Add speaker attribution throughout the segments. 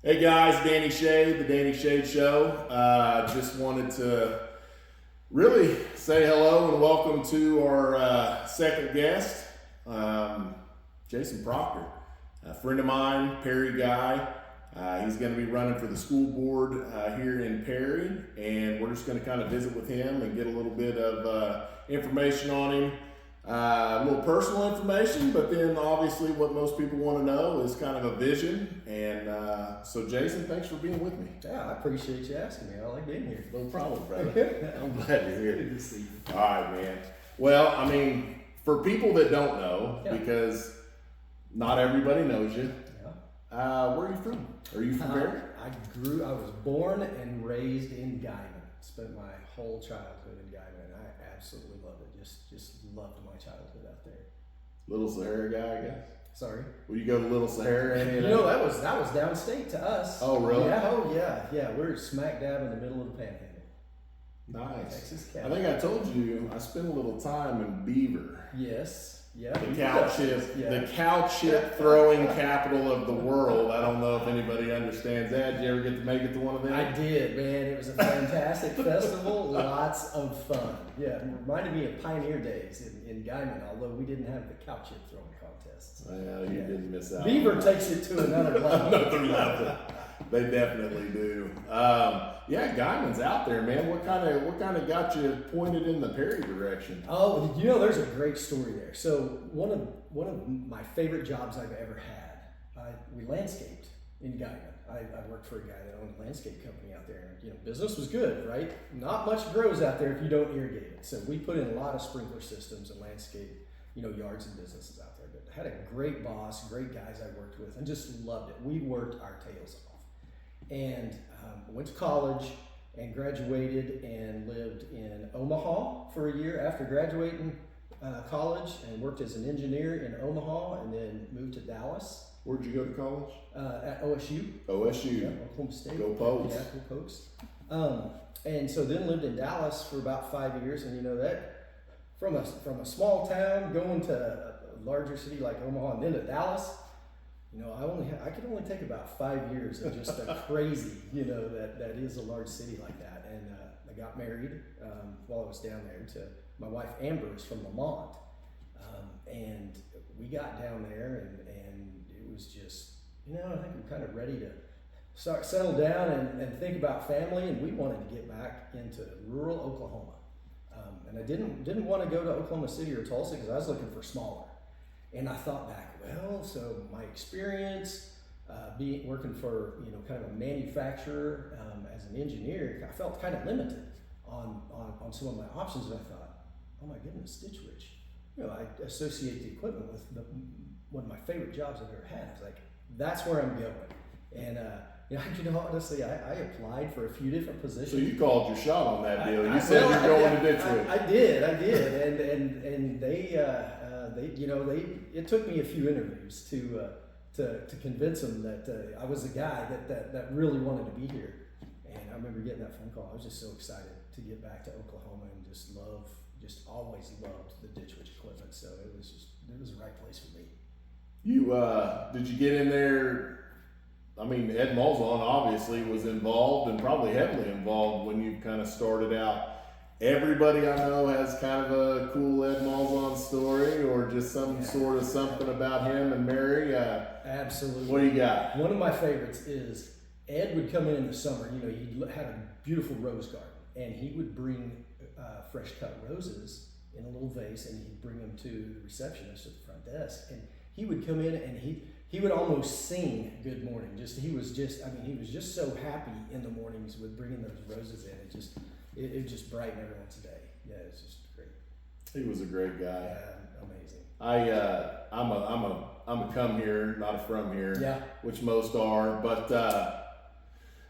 Speaker 1: Hey guys, Danny Shade, the Danny Shade Show. Just wanted to really say hello and welcome to our second guest, Jason Proctor, a friend of mine, Perry guy. He's going to be running for the school board here in Perry, and we're just going to kind of visit with him and get a little bit of information on him. A little personal information, but then obviously what most people want to know is kind of a vision. And so Jason, thanks for being with me.
Speaker 2: Yeah, I appreciate you asking me. I like being here.
Speaker 1: No problem, brother. I'm glad you're here.
Speaker 2: Good to see you.
Speaker 1: All right, man. Well, I mean, for people that don't know, because not everybody knows you, where are you from? Are you from Perry?
Speaker 2: I was born and raised in Guyman. Spent my whole childhood in Guyman. I absolutely loved it. Just loved my childhood out there.
Speaker 1: Little Sahara guy, I guess.
Speaker 2: Sorry.
Speaker 1: Will you go to Little Sahara?
Speaker 2: That was downstate to us.
Speaker 1: Oh, really?
Speaker 2: Yeah. We're smack dab in the middle of the Panhandle.
Speaker 1: Nice.
Speaker 2: Texas
Speaker 1: I
Speaker 2: County.
Speaker 1: think I told you I spent a little time in Beaver.
Speaker 2: Yes. Yeah.
Speaker 1: The cow chip throwing capital of the world. I don't know if anybody understands that. Did you ever get to make it to one of them?
Speaker 2: I did, man. It was a fantastic festival. Lots of fun. Yeah, it reminded me of Pioneer Days in Guyman, although we didn't have the cow chip throwing contests.
Speaker 1: Well, you didn't miss out.
Speaker 2: Beaver takes it to another level.
Speaker 1: Another level. They definitely do. Guyman's out there, man. What kind of got you pointed in the Perry direction?
Speaker 2: Oh, there's a great story there. So one of my favorite jobs I've ever had, we landscaped in Guyman. I worked for a guy that owned a landscape company out there. Business was good, right? Not much grows out there if you don't irrigate it. So we put in a lot of sprinkler systems and landscape, yards and businesses out there. But had a great boss, great guys I worked with, and just loved it. We worked our tails off. And went to college and graduated and lived in Omaha for a year after graduating college, and worked as an engineer in Omaha, and then moved to Dallas.
Speaker 1: Where'd you go to college?
Speaker 2: At OSU.
Speaker 1: OSU.
Speaker 2: Yeah, Oklahoma State.
Speaker 1: Go Pokes.
Speaker 2: Yeah, go Pokes. And so then lived in Dallas for about 5 years, and that from a small town going to a larger city like Omaha and then to Dallas. I could only take about 5 years of just a crazy, that is a large city like that. And I got married while I was down there to my wife Amber is from Lamont, and we got down there and it was just, I think we're kind of ready to start settle down and think about family, and we wanted to get back into rural Oklahoma, and I didn't want to go to Oklahoma City or Tulsa because I was looking for smaller. And I thought back, so my experience working for kind of a manufacturer as an engineer, I felt kind of limited on some of my options. And I thought, oh my goodness, Stitch Witch. I associate the equipment with one of my favorite jobs I've ever had. I was like, that's where I'm going. And honestly, I applied for a few different positions.
Speaker 1: So you called your shot on that deal. You said you're going to Ditch Witch.
Speaker 2: I did, and they it took me a few interviews to convince them that I was the guy that really wanted to be here. And I remember getting that phone call. I was just so excited to get back to Oklahoma and just always loved the Ditch Witch equipment. So it was the right place for me.
Speaker 1: You did you get in there? I mean, Ed Malzahn obviously was involved and probably heavily involved when you kind of started out. Everybody I know has kind of a cool Ed Malzahn story or just some sort of something about him and Mary.
Speaker 2: Absolutely.
Speaker 1: What do you got?
Speaker 2: One of my favorites is Ed would come in the summer. He had a beautiful rose garden, and he would bring fresh cut roses in a little vase, and he'd bring them to the receptionist at the front desk. And he would come in and he would almost sing "Good Morning." He was just so happy in the mornings with bringing those roses in. It just brightened everyone's day. Yeah, it's just great.
Speaker 1: He was a great guy.
Speaker 2: Yeah, amazing.
Speaker 1: I'm a come here, not a from here.
Speaker 2: Yeah.
Speaker 1: Which most are, but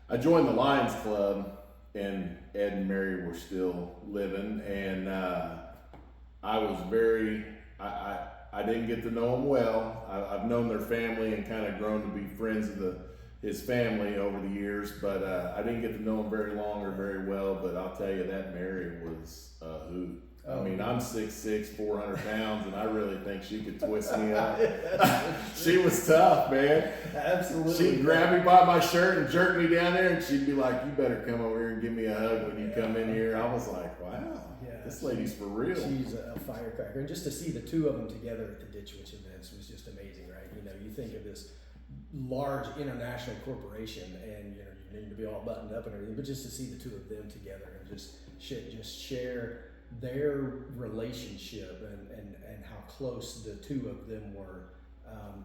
Speaker 1: I joined the Lions Club, and Ed and Mary were still living, and I was I didn't get to know them well. I've known their family and kind of grown to be friends of his family over the years, but I didn't get to know him very long or very well. But I'll tell you that Mary was a hoot. I mean, I'm 6'6", 400 pounds, and I really think she could twist me up. She was tough, man.
Speaker 2: Absolutely.
Speaker 1: She'd grab me by my shirt and jerk me down there, and she'd be like, "You better come over here and give me a hug when you come in here." I was like, "Wow, this lady's for real."
Speaker 2: She's a firecracker, and just to see the two of them together at the Ditch Witch events was just amazing, right? You know, you think of this large international corporation, and you know you need to be all buttoned up and everything, but just to see the two of them together and just share their relationship and how close the two of them were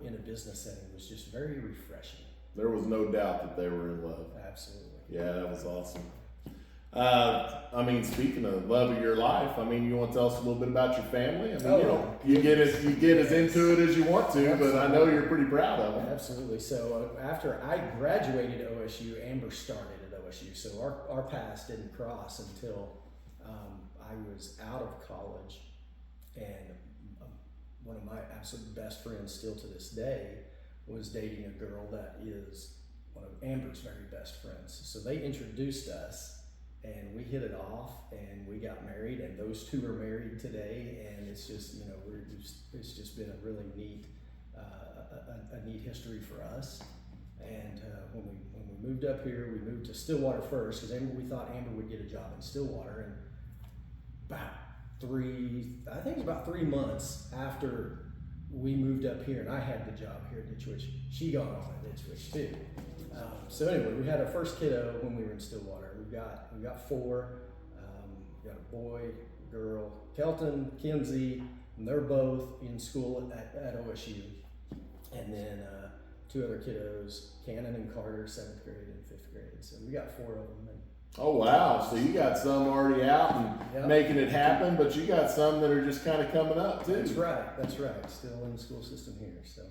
Speaker 2: in a business setting was just very refreshing.
Speaker 1: There was no doubt that they were in love.
Speaker 2: Absolutely.
Speaker 1: Yeah, that was awesome. I mean, speaking of love of your life, I mean, you want to tell us a little bit about your family? I mean, you get as into it as you want to,
Speaker 2: Absolutely.
Speaker 1: but I know you're pretty proud of them.
Speaker 2: Absolutely. So after I graduated OSU, Amber started at OSU. So our paths didn't cross until I was out of college, and one of my absolute best friends still to this day was dating a girl that is one of Amber's very best friends. So they introduced us, and we hit it off, and we got married, and those two are married today, and it's just, you know, it's just been a really neat a neat history for us. And when we moved up here, we moved to Stillwater first because we thought Amber would get a job in Stillwater, and about 3 months after we moved up here and I had the job here at Ditch Witch, she got on at Ditch Witch too. So anyway, we had our first kiddo when we were in Stillwater. We got 4. We got a boy, a girl, Kelton, Kinsey, and they're both in school at OSU. And then 2 other kiddos, Cannon and Carter, 7th grade and 5th grade. So we got 4 of them.
Speaker 1: Oh wow! So you got some already out and making it happen, but you got some that are just kind of coming up too.
Speaker 2: That's right. Still in the school system here. So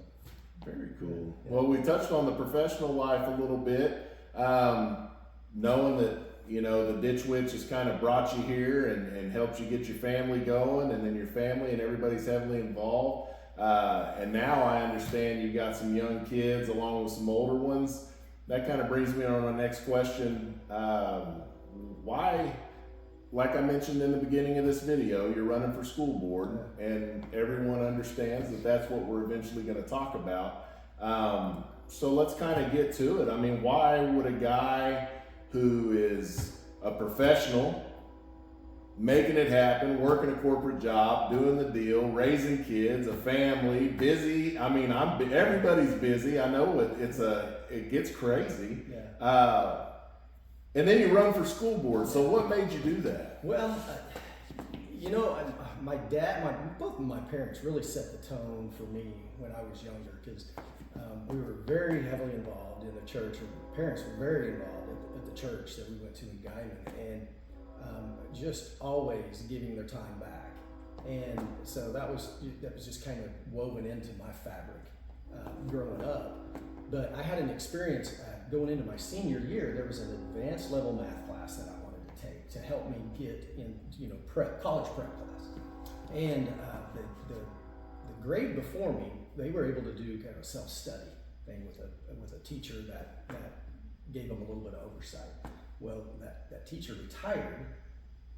Speaker 1: very cool. Yeah. Well, we touched on the professional life a little bit, knowing that you know the Ditch Witch has kind of brought you here and helped you get your family going, and then your family and everybody's heavily involved. And now I understand you got some young kids along with some older ones. That kind of brings me on to my next question. Why, like I mentioned in the beginning of this video, you're running for school board, and everyone understands that that's what we're eventually going to talk about. So let's kind of get to it. I mean, why would a guy who is a professional, making it happen, working a corporate job, doing the deal, raising kids, a family, busy. I mean, everybody's busy. I know it gets crazy.
Speaker 2: Yeah.
Speaker 1: And then you run for school board. So what made you do that?
Speaker 2: Well, you know, both of my parents really set the tone for me when I was younger because we were very heavily involved in the church. Our parents were very involved at the church that we went to in Guyman, and just always giving their time back. And so that was just kind of woven into my fabric growing up. But I had an experience going into my senior year. There was an advanced level math class that I wanted to take to help me get in, you know, college prep class. And the grade before me, they were able to do kind of a self-study thing with a teacher that gave them a little bit of oversight. Well, that teacher retired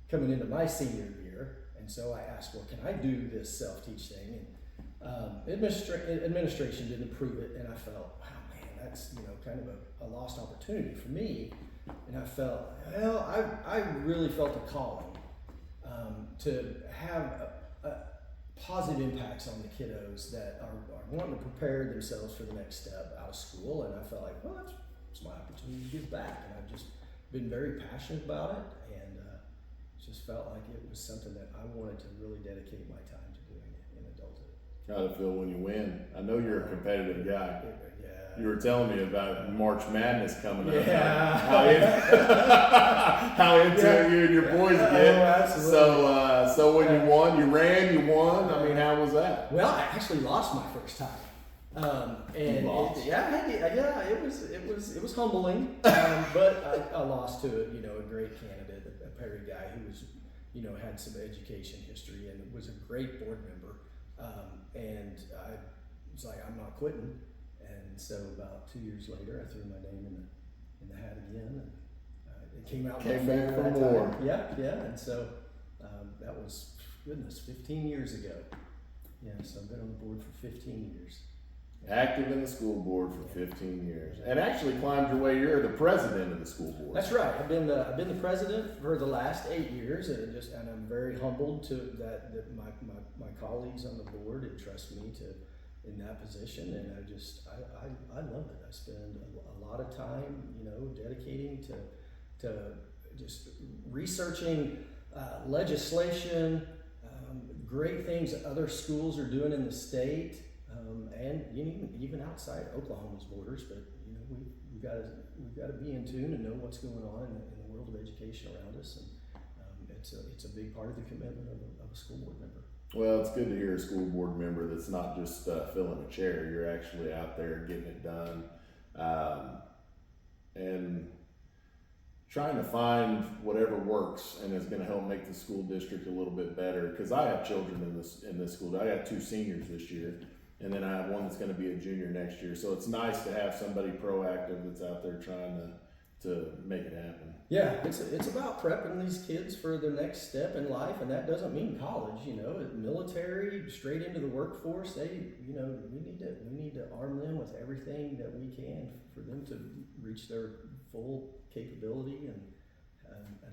Speaker 2: coming into my senior year, and so I asked, well, can I do this self-teach thing? And administration didn't approve it, and I felt, wow, man, that's, you know, kind of a lost opportunity for me. And I felt, well, I really felt a calling to have positive impacts on the kiddos that are wanting to prepare themselves for the next step out of school. And I felt like, well, that's my opportunity to give back, and I've just been very passionate about it, and just felt like it was something that I wanted to really dedicate my time to doing in adulthood.
Speaker 1: How to feel when you win? I know you're a competitive guy.
Speaker 2: Yeah.
Speaker 1: You were telling me about March Madness coming up.
Speaker 2: Yeah.
Speaker 1: How into it you and your boys get.
Speaker 2: Oh, absolutely.
Speaker 1: So when you won, you won. I mean, how was that?
Speaker 2: Well, I actually lost my first time. And it was humbling, but I lost to a great candidate, a Perry guy who was, had some education history and was a great board member. And I was like, I'm not quitting. And so about 2 years later, I threw my name in the hat again, and it came out.
Speaker 1: Came back for more.
Speaker 2: Yeah. And so that was goodness, 15 years ago. Yeah, so I've been on the board for 15 years.
Speaker 1: Active in the school board for 15 years, and actually climbed your way. You're the president of the school board.
Speaker 2: That's right. I've been the president for the last 8 years, and I'm very humbled to that my colleagues on the board entrust me in that position, and I love it. I spend a lot of time, dedicating to just researching legislation, great things that other schools are doing in the state. And even outside Oklahoma's borders, but we've got to be in tune and know what's going on in the world of education around us, and it's a big part of the commitment of a school board member.
Speaker 1: Well, it's good to hear a school board member that's not just filling a chair. You're actually out there getting it done, and trying to find whatever works and is going to help make the school district a little bit better. Because I have children in this school. I got 2 seniors this year. And then I have one that's going to be a junior next year. So it's nice to have somebody proactive that's out there trying to make it happen. Yeah,
Speaker 2: it's about prepping these kids for their next step in life, and that doesn't mean college. Military, straight into the workforce. We need to arm them with everything that we can for them to reach their full capability and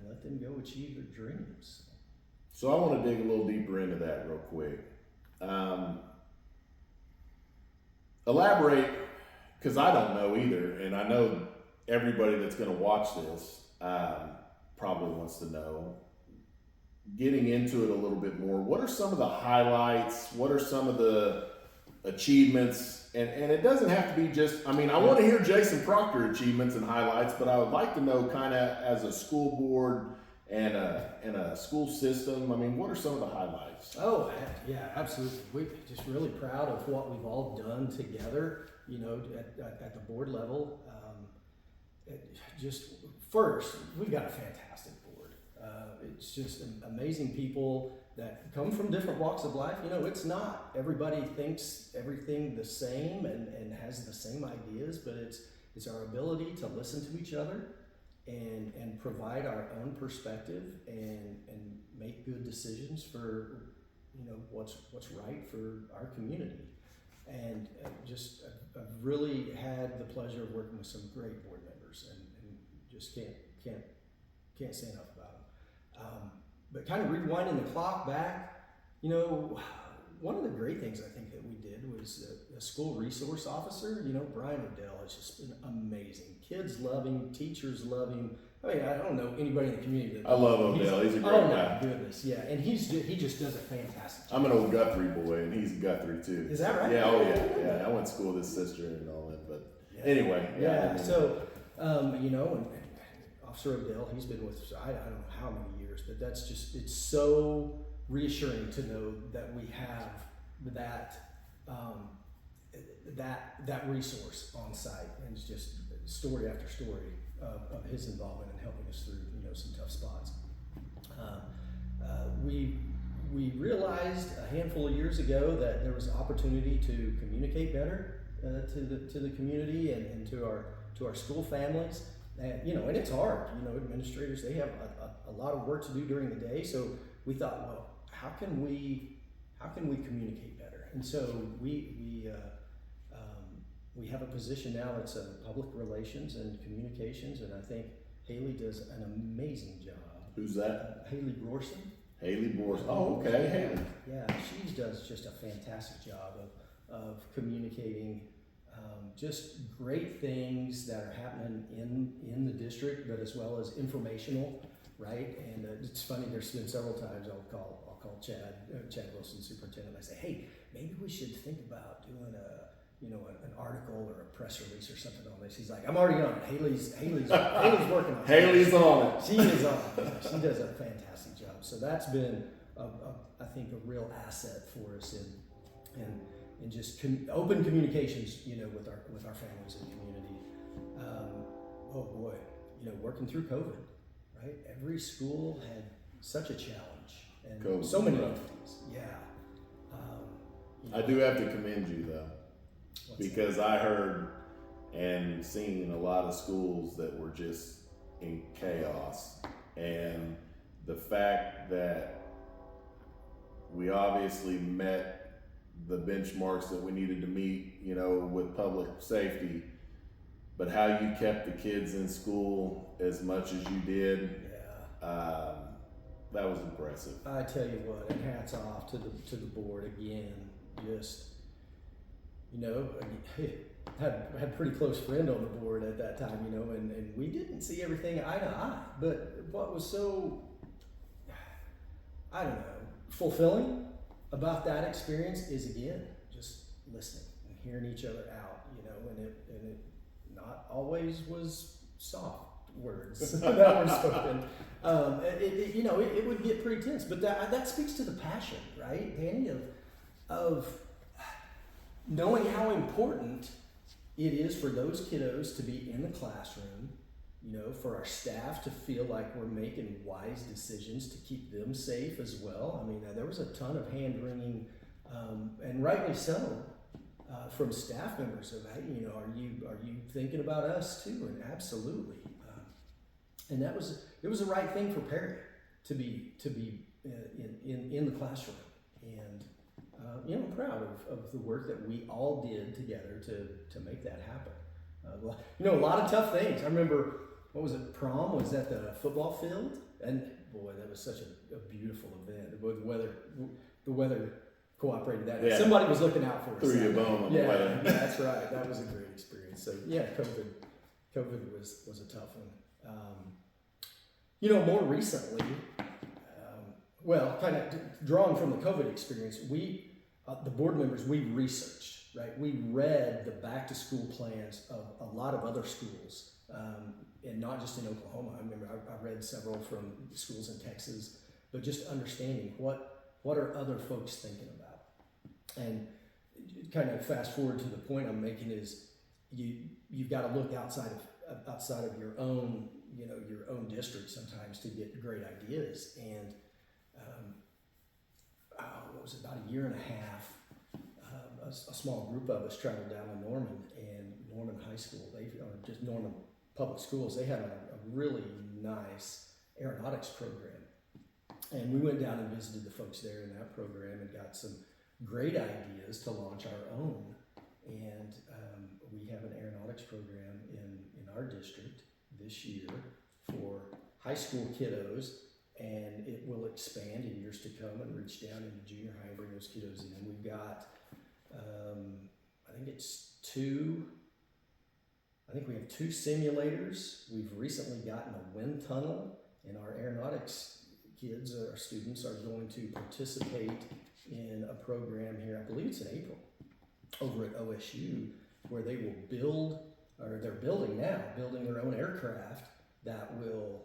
Speaker 2: let them go achieve their dreams.
Speaker 1: So I want to dig a little deeper into that real quick. Elaborate, because I don't know either, and I know everybody that's going to watch this probably wants to know. Getting into it a little bit more, what are some of the highlights? What are some of the achievements? And it doesn't have to be just, I want to hear Jason Proctor achievements and highlights, but I would like to know kind of as a school board and a school system, what are some of the highlights?
Speaker 2: Oh, yeah, absolutely. We're just really proud of what we've all done together, at the board level. First, we've got a fantastic board. It's just amazing people that come from different walks of life. It's not everybody thinks everything the same and has the same ideas, but it's our ability to listen to each other and provide our own perspective and make good decisions for what's right for our community. And I've really had the pleasure of working with some great board members, and just can't say enough about them. But kind of rewinding the clock back, one of the great things I think that we did was a school resource officer. Brian Odell has just been amazing. Kids love him, teachers love him. I don't know anybody in the community that.
Speaker 1: I love Odell. He's a great guy.
Speaker 2: Oh my goodness, yeah, and he just does a fantastic job.
Speaker 1: I'm an old Guthrie boy, and he's a Guthrie too.
Speaker 2: Is that right?
Speaker 1: Yeah, oh yeah. I went to school with his sister and all that, but anyway.
Speaker 2: Yeah. So, and Officer Odell, he's been with us, I don't know how many years, but it's so reassuring to know that we have that resource on site, and it's just story after story of his involvement in helping us through some tough spots. We realized a handful of years ago that there was opportunity to communicate better to the community and to our school families, and and it's hard. Administrators, they have a lot of work to do during the day, so we thought, well, how can we communicate better? And so we have a position now that's public relations and communications, and I think Haley does an amazing job.
Speaker 1: Who's that?
Speaker 2: Haley Gorson.
Speaker 1: Haley Gorson. Oh, okay. Haley.
Speaker 2: Yeah, she does just a fantastic job of communicating just great things that are happening in the district, but as well as informational, right? And it's funny. There's been several times I'll call Chad Wilson, superintendent. I say, hey, maybe we should think about doing an article or a press release or something on this. He's like, I'm already on it. Haley's working on it.
Speaker 1: Haley's on it.
Speaker 2: She is on it. Yeah, she does a fantastic job. So that's been, I think, a real asset for us in just open communications, with our families and community. Oh boy, working through COVID, right? Every school had such a challenge, and
Speaker 1: COVID,
Speaker 2: so many
Speaker 1: right.
Speaker 2: things. Yeah.
Speaker 1: I do have to commend you though. Because I heard and seen a lot of schools that were just in chaos, and the fact that we obviously met the benchmarks that we needed to meet, with public safety. But how you kept the kids in school as much as you did, that was impressive.
Speaker 2: I tell you what, and hats off to the board again. Just had a pretty close friend on the board at that time, and we didn't see everything eye to eye. But what was so, I don't know, fulfilling about that experience is, again, just listening and hearing each other out, and it not always was soft words that were spoken. It would get pretty tense, but that speaks to the passion, right, Danny, of knowing how important it is for those kiddos to be in the classroom, for our staff to feel like we're making wise decisions to keep them safe as well. I mean, there was a ton of hand-wringing, and rightly so, from staff members of, hey, are you thinking about us too? And absolutely. And it was the right thing for Perry to be in the classroom. And I'm proud of the work that we all did together to make that happen. A lot of tough things. I remember, prom was at the football field, and boy, that was such a beautiful event. The weather cooperated that.
Speaker 1: Yeah.
Speaker 2: Somebody was looking out for us.
Speaker 1: Threw you a bone on the weather.
Speaker 2: Yeah, that's right. That was a great experience. So yeah, COVID was a tough one. More recently, kind of drawing from the COVID experience, we, the board members, we researched, right? We read the back to school plans of a lot of other schools, and not just in Oklahoma. I remember I read several from schools in Texas, but just understanding what are other folks thinking about. And kind of fast forward to the point I'm making is you've got to look outside of your own, your own district sometimes to get great ideas. And about a year and a half, a small group of us traveled down to Norman, and Norman High School, just Norman Public Schools, they had a really nice aeronautics program. And we went down and visited the folks there in that program and got some great ideas to launch our own. And we have an aeronautics program in our district this year for high school kiddos, and it will expand in years to come and reach down into junior high and bring those kiddos in. We've got, I think we have two simulators. We've recently gotten a wind tunnel, and our aeronautics kids, our students, are going to participate in a program here, I believe it's in April, over at OSU, where they will build, or they're building now, their own aircraft that will,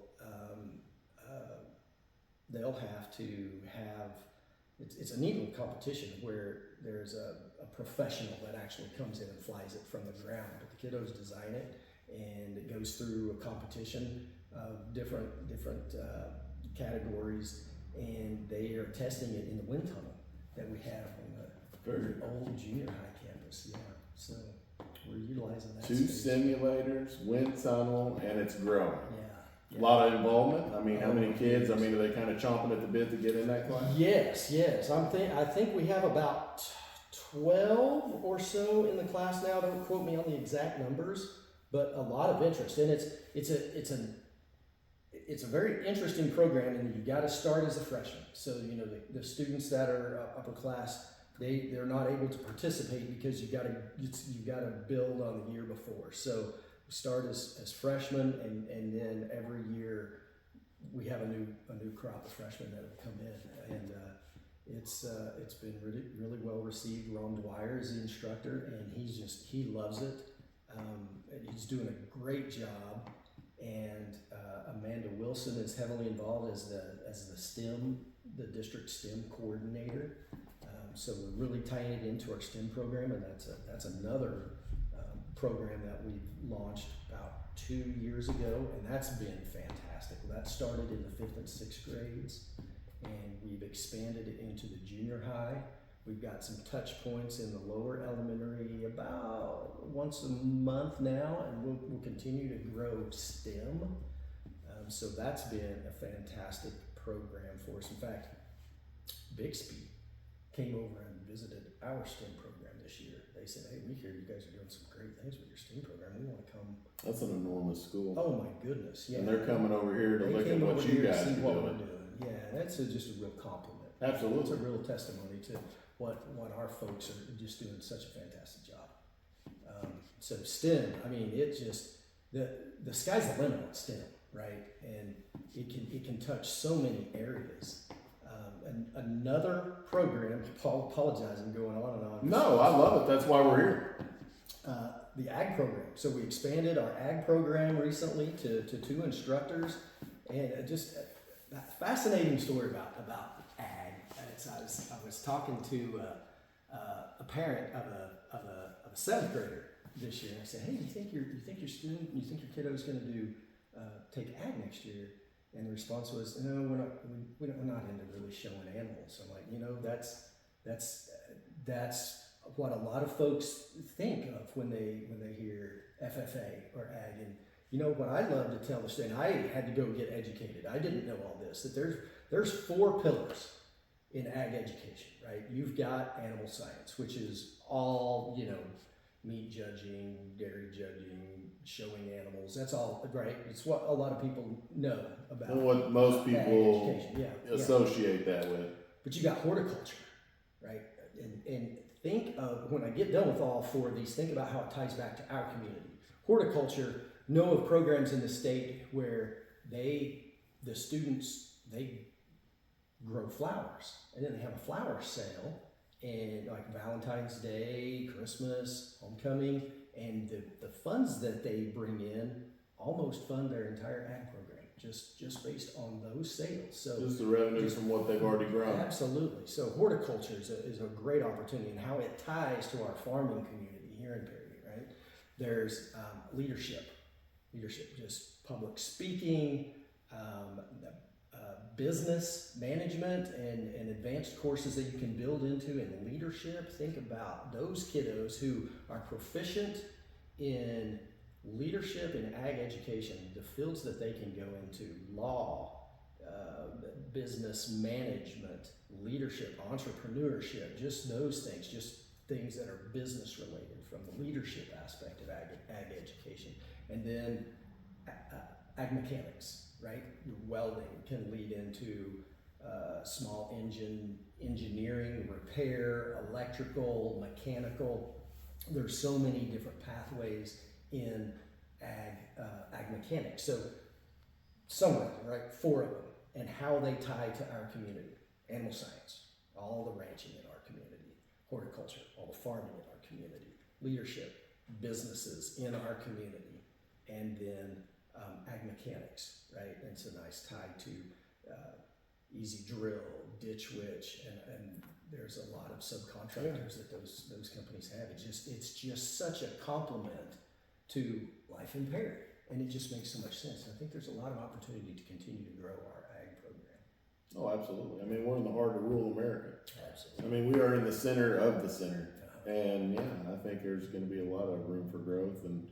Speaker 2: they'll have to have, it's a neat little competition where there's a professional that actually comes in and flies it from the ground, but the kiddos design it, and it goes through a competition of different categories, and they are testing it in the wind tunnel that we have on the very old junior high campus. Yeah, so we're utilizing that.
Speaker 1: Two
Speaker 2: space.
Speaker 1: Simulators, wind tunnel, and it's growing.
Speaker 2: Yeah.
Speaker 1: A lot of involvement. I mean, how many kids? I mean, are they kind of chomping at the bit to get in that class?
Speaker 2: Yes. I think we have about 12 or so in the class now. Don't quote me on the exact numbers, but a lot of interest, and it's a very interesting program, and you got to start as a freshman. So the students that are upper class, they're not able to participate because you got to build on the year before. So we start as freshmen, and then every year we have a new crop of freshmen that have come in, and it's been really, really well received. Ron Dwyer is the instructor, and he loves it. He's doing a great job, and Amanda Wilson is heavily involved as the district STEM coordinator. So we're really tying it into our STEM program, and that's another program that we launched about 2 years ago, and that's been fantastic. That started in the 5th and 6th grades, and we've expanded it into the junior high. We've got some touch points in the lower elementary about once a month now, and we'll continue to grow STEM. So that's been a fantastic program for us. In fact, Bixby came over and visited our STEM program this year. They said, hey, we hear you guys are doing some great things with your STEM program. We want to come.
Speaker 1: That's an enormous school.
Speaker 2: Oh my goodness, yeah.
Speaker 1: And they're coming over here to look at what you guys are doing.
Speaker 2: Yeah, that's just a real compliment.
Speaker 1: Absolutely.
Speaker 2: It's a real testimony to what our folks are just doing such a fantastic job. So STEM, I mean, it just, the sky's the limit on STEM, right? And it can touch so many areas. And another program, Paul, apologizing, going on and on.
Speaker 1: No, I love it. That's why we're here.
Speaker 2: The ag program. So we expanded our ag program recently to 2 instructors, and just a fascinating story about ag. I was talking to a parent of a 7th grader this year, and I said, "Hey, you think your kiddo's going to do take ag next year?" And the response was, "No, we're not into really showing animals." I'm like, that's what a lot of folks think of when they hear FFA or ag. And what I love to tell the student, I had to go get educated. I didn't know all this. That there's 4 pillars in ag education, right? You've got animal science, which is all meat judging, dairy judging, showing animals. That's all, right? It's what a lot of people know about.
Speaker 1: And what most people associate that with.
Speaker 2: But you got horticulture, right? And think of, when I get done with all 4 of these, think about how it ties back to our community. Horticulture, know of programs in the state where the students grow flowers, and then they have a flower sale, and like Valentine's Day, Christmas, homecoming, and the funds that they bring in almost fund their entire ag program, just based on those sales. So
Speaker 1: just the revenue from what they've already grown.
Speaker 2: Absolutely. So horticulture is a great opportunity, and how it ties to our farming community here in Perry, right? There's leadership, just public speaking, business management, and advanced courses that you can build into, and leadership. Think about those kiddos who are proficient in leadership and ag education, the fields that they can go into: law, business management, leadership, entrepreneurship, just those things, just things that are business related from the leadership aspect of ag education. And then ag mechanics, right? Your welding can lead into small engine engineering, repair, electrical, mechanical. There's so many different pathways in ag mechanics. So summarizing, right? 4 of them, and how they tie to our community: animal science, all the ranching in our community; horticulture, all the farming in our community; leadership, businesses in our community; and then ag mechanics, right? And it's a nice tie to easy drill, ditch witch, and there's a lot of subcontractors that those companies have. It's just such a complement to life in Perry, and it just makes so much sense. And I think there's a lot of opportunity to continue to grow our ag program.
Speaker 1: Oh, absolutely. I mean, we're in the heart of rural America.
Speaker 2: Absolutely.
Speaker 1: I mean, we are in the center of the center. And I think there's going to be a lot of room for growth, and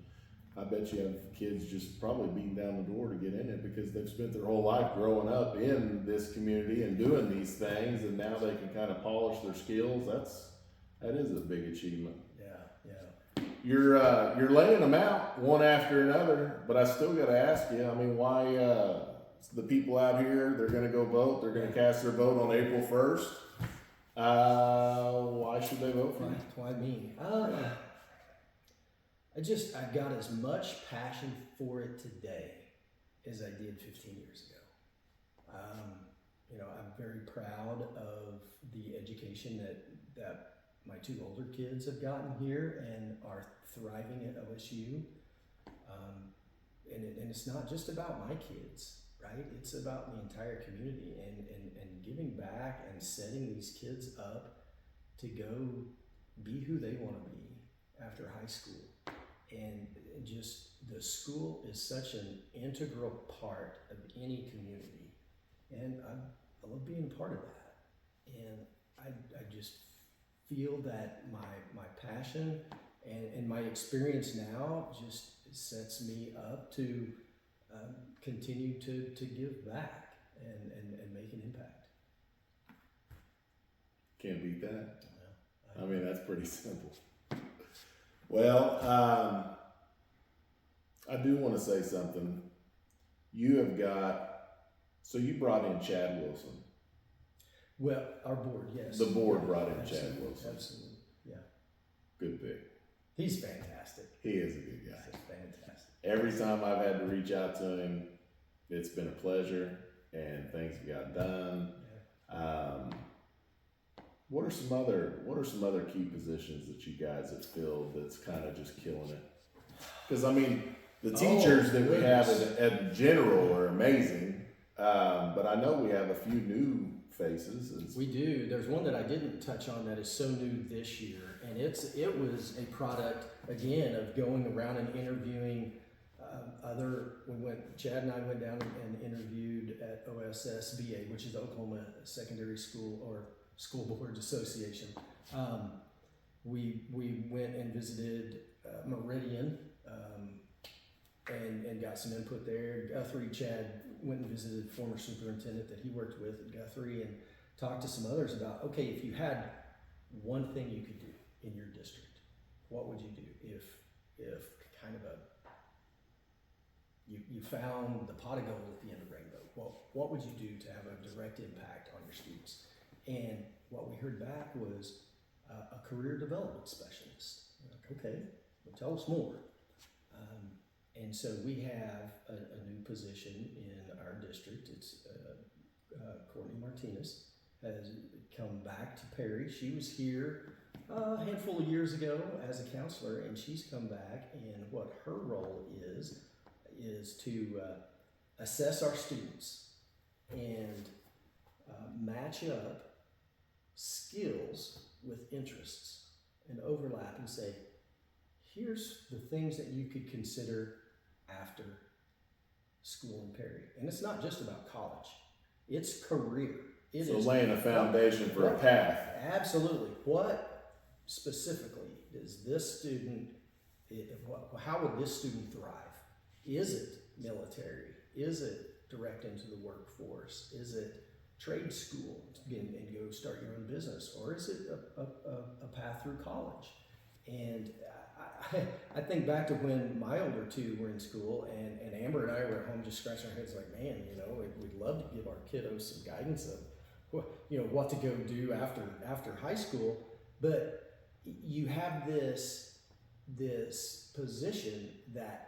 Speaker 1: I bet you have kids just probably beating down the door to get in it because they've spent their whole life growing up in this community and doing these things, and now they can kind of polish their skills. That is a big achievement.
Speaker 2: Yeah.
Speaker 1: You're laying them out one after another, but I still got to ask you. I mean, why the people out here? They're going to go vote. They're going to cast their vote on April 1st. Why should they vote for you?
Speaker 2: Why me? I got as much passion for it today as I did 15 years ago. I'm very proud of the education that my 2 older kids have gotten here and are thriving at OSU. And it's not just about my kids, right? It's about the entire community and giving back and setting these kids up to go be who they want to be after high school. And just the school is such an integral part of any community, and I love being part of that. And I just feel that my passion and my experience now just sets me up to continue to give back and make an impact.
Speaker 1: Can't beat that.
Speaker 2: Well,
Speaker 1: I mean, that's pretty simple. Well, I do want to say something. You brought in Chad Wilson.
Speaker 2: well, our board, yes.
Speaker 1: The board brought in
Speaker 2: Absolutely,
Speaker 1: Chad Wilson.
Speaker 2: Absolutely, yeah.
Speaker 1: Good pick.
Speaker 2: He's fantastic.
Speaker 1: He is a good guy.
Speaker 2: He's fantastic.
Speaker 1: Every time I've had to reach out to him, it's been a pleasure, and things have got done.
Speaker 2: Yeah.
Speaker 1: What are some other key positions that you guys have filled that's kind of just killing it? Because I mean, the teachers that we have in general are amazing, but I know we have a few new faces.
Speaker 2: We do. There's one that I didn't touch on that is so new this year, and it was a product again of going around and interviewing Chad and I went down and interviewed at OSSBA, which is the Oklahoma Secondary School or School Boards Association. We went and visited Meridian and got some input there. Guthrie, Chad went and visited former superintendent that he worked with at Guthrie and talked to some others about, okay, if you had one thing you could do in your district, what would you do if kind of you found the pot of gold at the end of the rainbow? Well, what would you do to have a direct impact on your students? And what we heard back was a career development specialist. Like, okay, well, tell us more. And so we have a new position in our district. It's Courtney Martinez has come back to Perry. She was here a handful of years ago as a counselor, and she's come back, and what her role is to assess our students and match up skills with interests and overlap and say, here's the things that you could consider after school in Perry. And it's not just about college, it's career.
Speaker 1: So laying a foundation for a path.
Speaker 2: Absolutely. What specifically does this student, how would this student thrive? Is it military? Is it direct into the workforce? Is it trade school and go start your own business? Or is it a path through college? And I think back to when my older two were in school, and Amber and I were at home just scratching our heads like, man, we'd love to give our kiddos some guidance of what to go do after high school. But you have this position that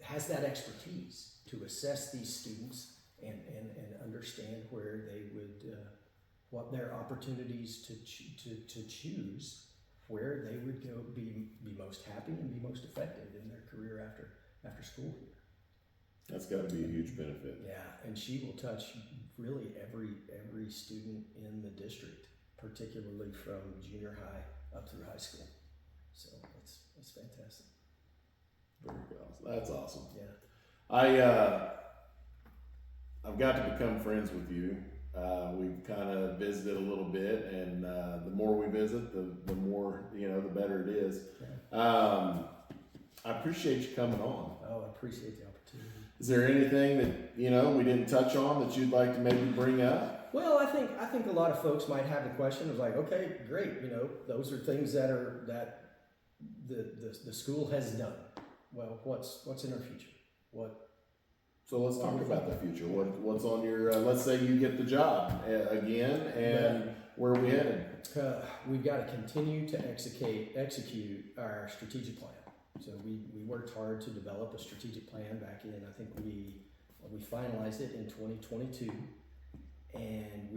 Speaker 2: has that expertise to assess these students and understand where they would what their opportunities to choose where they would go be most happy and be most effective in their career after school here.
Speaker 1: That's got to be a huge benefit.
Speaker 2: Yeah, and she will touch really every student in the district, particularly from junior high up through high school. So that's fantastic.
Speaker 1: Very good. That's awesome.
Speaker 2: Yeah.
Speaker 1: I've got to become friends with you. We've kind of visited a little bit, and the more we visit, the more the better it is.
Speaker 2: Yeah.
Speaker 1: I appreciate you coming on.
Speaker 2: Oh, I appreciate the opportunity.
Speaker 1: Is there anything that we didn't touch on that you'd like to maybe bring up?
Speaker 2: Well, I think a lot of folks might have the question of like, okay, great, those are things that the school has done. Well, what's in our future?
Speaker 1: So let's talk about the future. What's on your? Let's say you get the job again, and where are we headed?
Speaker 2: We've got to continue to execute our strategic plan. So we worked hard to develop a strategic plan back in. I think we finalized it in 2022, and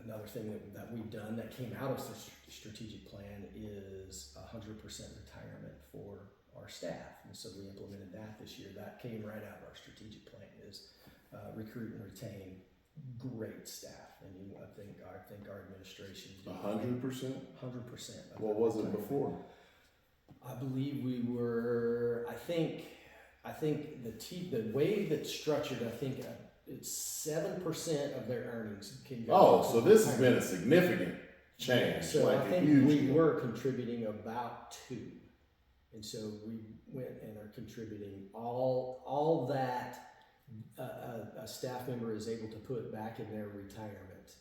Speaker 2: another thing that we've done that came out of the strategic plan is 100% retirement for our staff, and so we implemented that this year. That came right out of our strategic plan is recruit and retain great staff, and I think our administration
Speaker 1: 100%.
Speaker 2: 100%.
Speaker 1: What was it before?
Speaker 2: I believe we were. I think the way that's structured. I think it's 7% of their earnings can go.
Speaker 1: Oh, so this has been a significant change.
Speaker 2: So
Speaker 1: like
Speaker 2: I think we were contributing about 2. And so we went and are contributing all that a staff member is able to put back in their retirement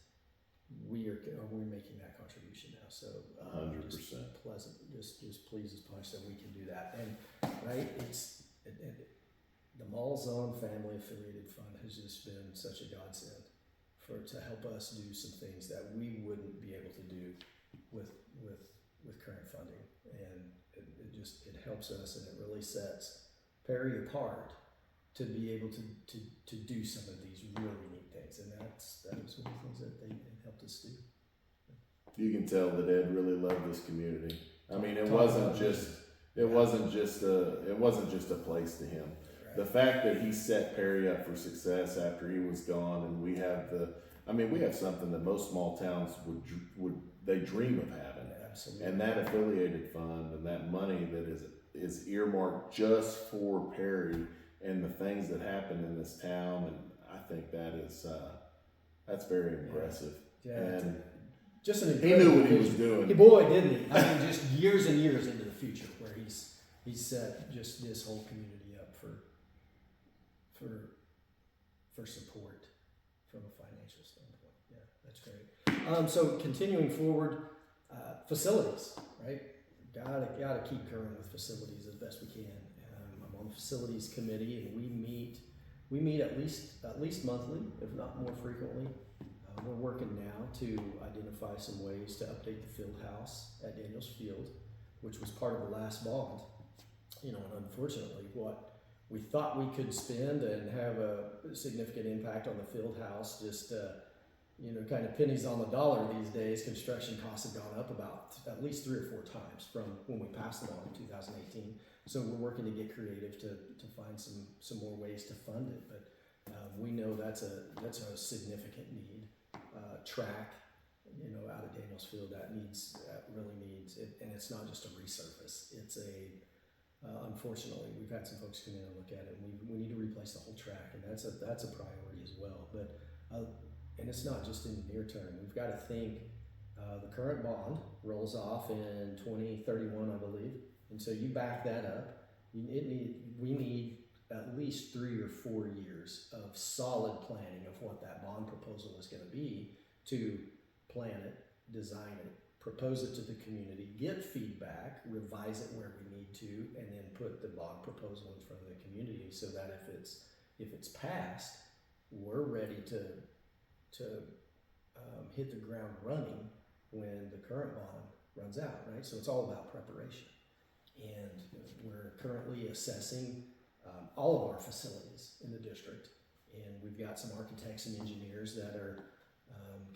Speaker 2: we're making that contribution now. So
Speaker 1: 100%.
Speaker 2: just pleasant, just pleased as punch that we can do that. And right, the Malzahn Family Affiliated Fund has just been such a godsend to help us do some things that we wouldn't be able to do with current funding, and it helps us, and it really sets Perry apart to be able to do some of these really neat things, and that was one of the things that they helped us do.
Speaker 1: You can tell that Ed really loved this community. I mean, it
Speaker 2: Talk
Speaker 1: wasn't
Speaker 2: about
Speaker 1: just
Speaker 2: it.
Speaker 1: it wasn't just a place to him.
Speaker 2: Right.
Speaker 1: The fact that he set Perry up for success after he was gone, and we have something that most small towns would they dream of having.
Speaker 2: Absolutely.
Speaker 1: And that affiliated fund and that money that is earmarked just for Perry and the things that happen in this town, and I think that's very impressive.
Speaker 2: Yeah.
Speaker 1: And
Speaker 2: just an
Speaker 1: he knew what he was doing.
Speaker 2: Boy, didn't he? I mean, just years and years into the future, where he's set just this whole community up for support from a financial standpoint. Yeah, that's great. So continuing forward, facilities, right? Gotta keep current with facilities as best we can. I'm on the facilities committee, and we meet at least monthly, if not more frequently. We're working now to identify some ways to update the field house at Daniels Field, which was part of the last bond. And unfortunately, what we thought we could spend and have a significant impact on the field house, just kind of pennies on the dollar these days. Construction costs have gone up about at least 3 or 4 times from when we passed the bond in 2018. So we're working to get creative to find some more ways to fund it. But we know that's a significant need. Track, out of Daniels Field that really needs it, and it's not just a resurface. It's unfortunately, we've had some folks come in and look at it, and we need to replace the whole track, and that's a priority as well. But and it's not just in the near term. We've got to think the current bond rolls off in 2031, I believe, and so you back that up. We need at least 3 or 4 years of solid planning of what that bond proposal is going to be, to plan it, design it, propose it to the community, get feedback, revise it where we need to, and then put the bond proposal in front of the community so that if it's passed, we're ready to hit the ground running when the current bond runs out, right? So it's all about preparation. And we're currently assessing all of our facilities in the district, and we've got some architects and engineers that are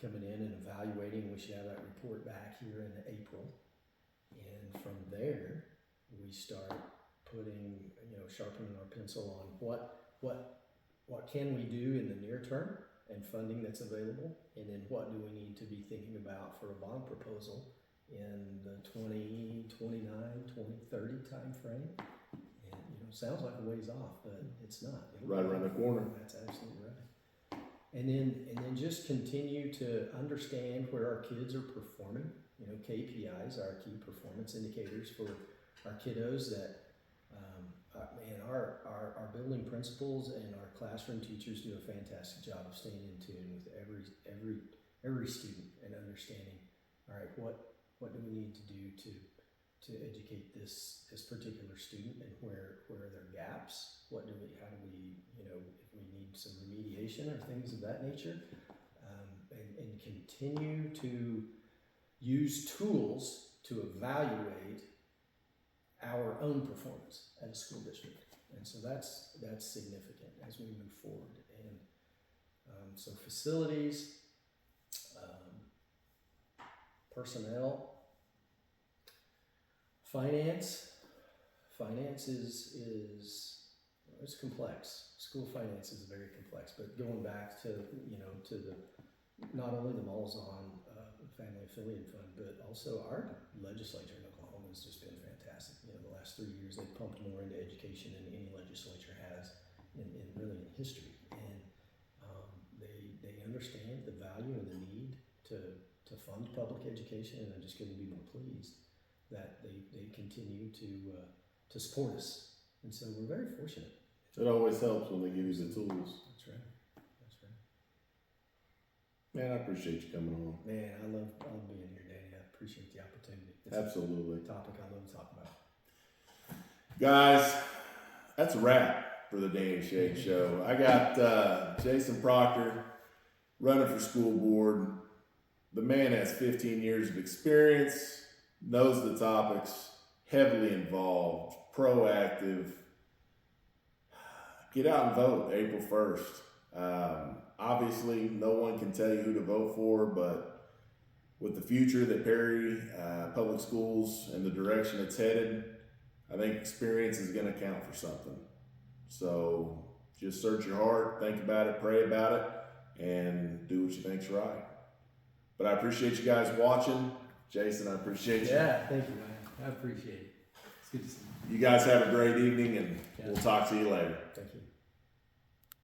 Speaker 2: coming in and evaluating. We should have that report back here in April, and from there we start sharpening our pencil on what can we do in the near term and funding that's available, and then what do we need to be thinking about for a bond proposal in the 2029, 2030 time frame. And sounds like a ways off, but it's not.
Speaker 1: Right around the corner.
Speaker 2: That's absolutely right. And then just continue to understand where our kids are performing. KPIs are key performance indicators for our kiddos. That our building principals and our classroom teachers do a fantastic job of staying in tune with every student and understanding. All right, what do we need to do to educate this particular student, and where are their gaps? How do we if we need some remediation or things of that nature, and continue to use tools to evaluate our own performance as a school district. And so that's significant as we move forward. And so facilities, personnel, finance is it's complex. School finance is very complex. But going back to the not only the Malzahn Family Affiliate Fund, but also our legislature in Oklahoma has just been fantastic. The last 3 years they've pumped more into education than any legislature has in history, and they understand the value and the need to fund public education, and I just couldn't be more pleased that they continue to support us, and so we're very fortunate.
Speaker 1: It always helps when they give you the tools.
Speaker 2: That's right.
Speaker 1: Man, I appreciate you coming on.
Speaker 2: Man, I love being here, Danny. I appreciate the opportunity. It's
Speaker 1: Absolutely.
Speaker 2: a topic I love talking about.
Speaker 1: Guys, that's a wrap for the Danny Shade Show. I got Jason Proctor running for school board. The man has 15 years of experience, knows the topics, heavily involved, proactive. Get out and vote April 1st. Obviously, no one can tell you who to vote for, but with the future that Perry Public Schools and the direction it's headed, I think experience is going to count for something. So just search your heart, think about it, pray about it, and do what you think's right. But I appreciate you guys watching. Jason, I appreciate you.
Speaker 2: Yeah, thank you, man. I appreciate it. It's good to see you.
Speaker 1: You guys have a great evening, and we'll talk to you later.
Speaker 2: Thank you.